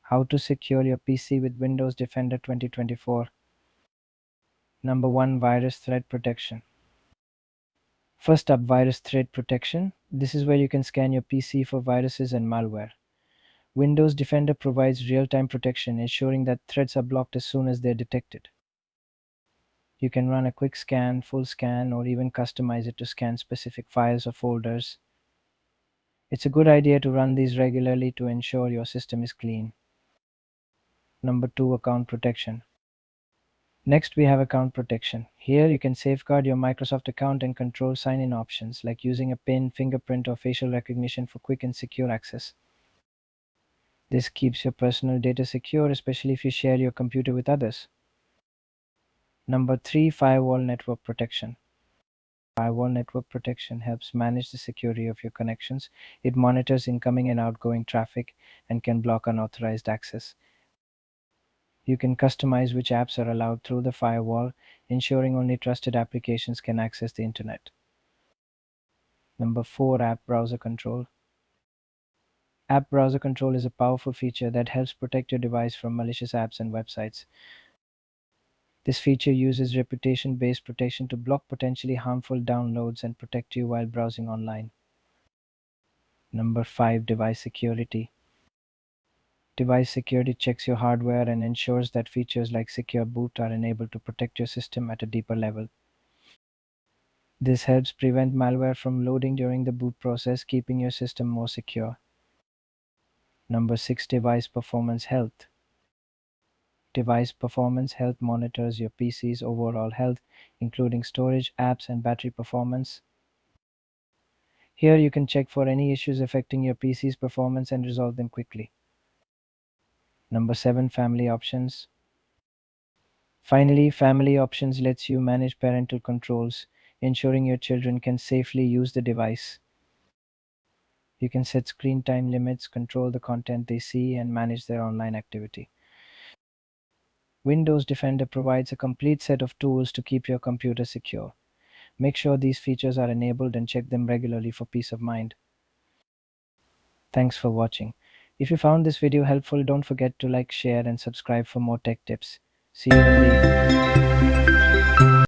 How to secure your PC with Windows Defender 2024. Number 1, Virus Threat Protection. First up, Virus Threat Protection. This is where you can scan your PC for viruses and malware. Windows Defender provides real-time protection, ensuring that threats are blocked as soon as they're detected. You can run a quick scan, full scan, or even customize it to scan specific files or folders. It's a good idea to run these regularly to ensure your system is clean. Number 2, Account Protection. Next, we have account protection. Here you can safeguard your Microsoft account and control sign-in options like using a PIN, fingerprint, or facial recognition for quick and secure access. This keeps your personal data secure, especially if you share your computer with others. Number 3, Firewall Network Protection. Firewall Network Protection helps manage the security of your connections. It monitors incoming and outgoing traffic and can block unauthorized access. You can customize which apps are allowed through the firewall, ensuring only trusted applications can access the internet. Number 4, App Browser Control. App Browser Control is a powerful feature that helps protect your device from malicious apps and websites. This feature uses reputation-based protection to block potentially harmful downloads and protect you while browsing online. Number 5, Device Security. Device security checks your hardware and ensures that features like secure boot are enabled to protect your system at a deeper level. This helps prevent malware from loading during the boot process, keeping your system more secure. Number 6, Device Performance Health. Device Performance Health monitors your PC's overall health, including storage, apps, and battery performance. Here you can check for any issues affecting your PC's performance and resolve them quickly. Number 7, Family Options. Finally, Family Options lets you manage parental controls, ensuring your children can safely use the device. You can set screen time limits, control the content they see, and manage their online activity. Windows Defender provides a complete set of tools to keep your computer secure. Make sure these features are enabled and check them regularly for peace of mind. Thanks for watching. If you found this video helpful, don't forget to like, share, and subscribe for more tech tips. See you in the